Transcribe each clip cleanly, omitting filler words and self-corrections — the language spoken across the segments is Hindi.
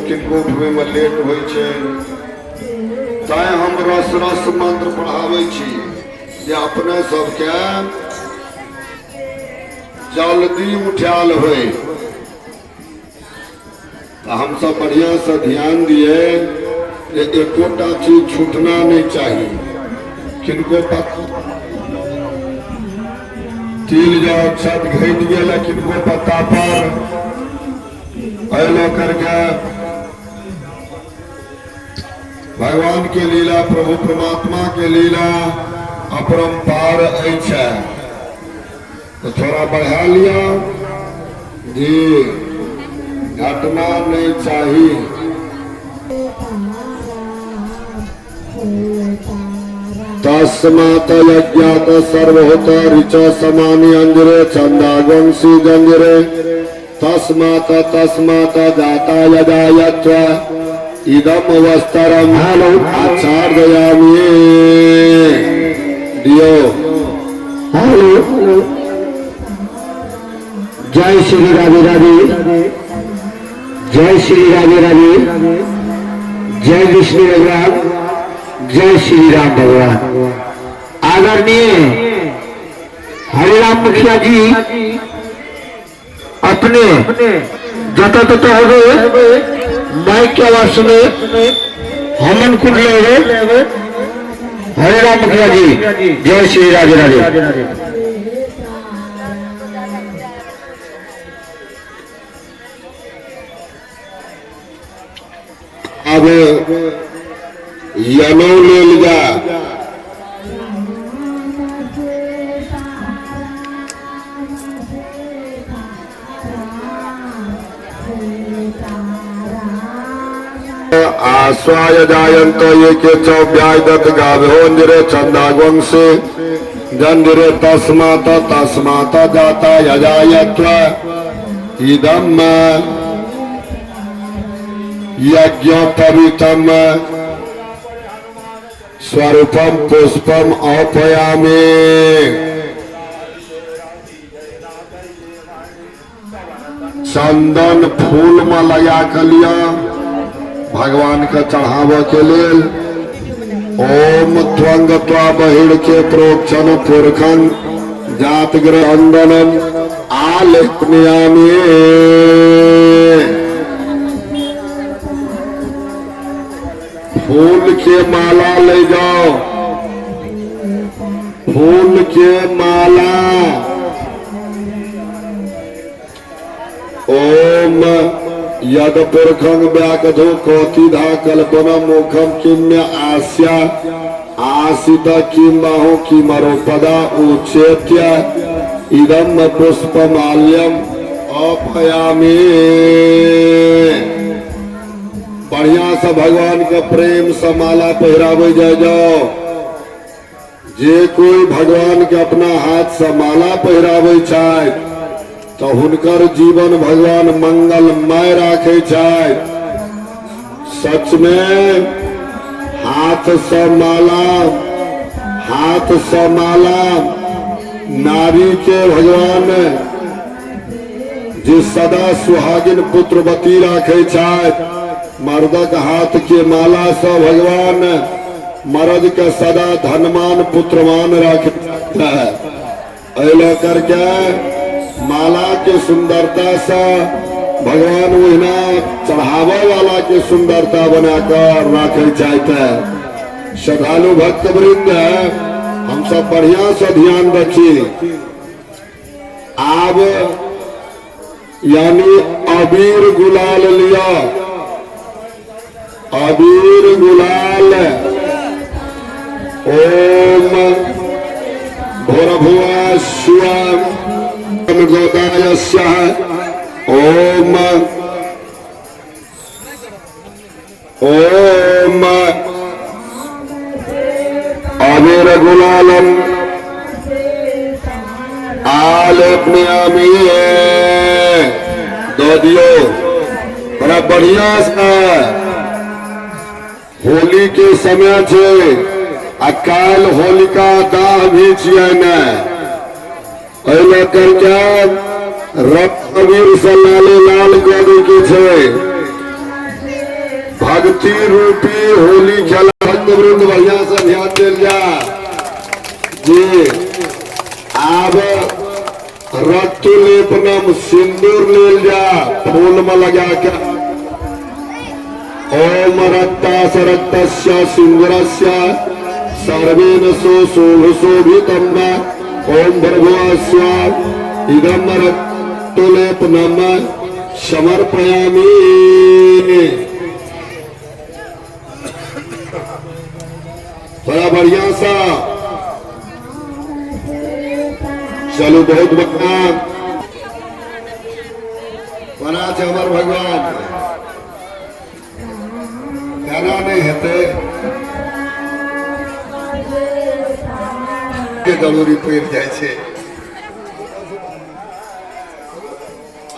किनको उठवे में लेट होइ छै तैं हम रस रस मंत्र पढ़ाबै छी जे अपने सबके जल्दी उठाल होए। हम सब बढ़िया से ध्यान दिए कि एकोटा चीज छूटना नहीं चाहिए। किनको तिल जो अक्षत घट गया किनको पत्ता पर ऐलो करके भगवान के लीला प्रभु परमात्मा के लीला अपरंपार है तो थोड़ा बढ़ा लिया जी, घटना नहीं चाहिए। तस्मात् यज्ञात सर्वहोत ऋच समानि अंजरे छंदागंसी जंजरे तस्मात् तस्मात् जाता यजायत्व इदम वस्त्रम आचार्यामि दियो। हेलो जय श्री राधे राधे, जय श्री राधे राधे, जय विष्णु भगवान, जय श्री राम भगवान। आदरणीय हरिराम मुखिया जी अपने जता तता हो गए माइक के आवाज सुने हमन कुल ले हरिराम मुखिया जी, जय श्री राधे राधे। अब यनो ले लिया आश्वाय जायंत ये के चौव्याय दत्त गाभोंजरे छंदागवंशे जंजरे तस्मात् तस्मात् जाता यजायत्व इदम यज्ञ पवित्रम स्वरूपम पुष्पम अपयामे। चंदन फूल में लगा के लिया भगवान के चढ़ावे के लेल। ओम त्वंग त्वा बहिड़ के प्रोक्षण पुरखन जात ग्रह अंदनम आलेखन्यामी। फूल के माला ले जाओ, फूल के माला। ओम यद पुरखं व्याकधो कौतिधा कल्पना मुखम किम्य आस्या आसित किम बाहो किमरो पदा उच्चेत्य इदम पुष्पमाल्यम अपयामी। बढ़िया से भगवान के प्रेम से माला पहरावे जाओ। जे कोई भगवान के अपना हाथ से माला पहरावे चाहे तो हुनकर जीवन भगवान मंगलमय राखे चाहे। सच में हाथ से माला, हाथ से माला नारी के भगवान जे सदा सुहागिन पुत्रवती राखे चाहे। मर्दक हाथ के माला से भगवान मर्द के सदा धनमान पुत्रवान रखता है। ऐलो करके माला के सुंदरता से भगवान वहीना चढ़ावे वाला के सुंदरता बनाकर रखे चाहते हैं। श्रद्धालु भक्त वृंद हम सब बढ़िया से ध्यान रखिए। अब यानी अबीर गुलाल लिया, अबीर गुलाल। ओम भूर्भुवः स्वः गोदायस्यः ओम ओम अबीर गुलालम आलेपयामि। दो दियो बड़ा बढ़िया से। होली के समय छे आ काल होलिका दाह भी छिए ने। ऐले करके रक्त अबीर से लाले लाल गरी के छे। भक्ति रूपी होली खेला भक्त वृंद बढ़िया से ध्यान दिल जा जी। अब रत्तु लेपनम सिंदूर लेल जा फूल में लगा के ओम रक्ता सरक्तस्य सिंदूरस्य सर्वेन शोभितम ओम भर्गवस्य इदम रत्तु लेपनम समर्पयामि। बड़ा बढ़िया सा चलो बहुत बढ़िया बना थे हमारे भगवान गाना नहीं हेते के दड़ूरी पैर जाए छे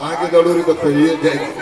आगे दड़ूरी तो पैर जाए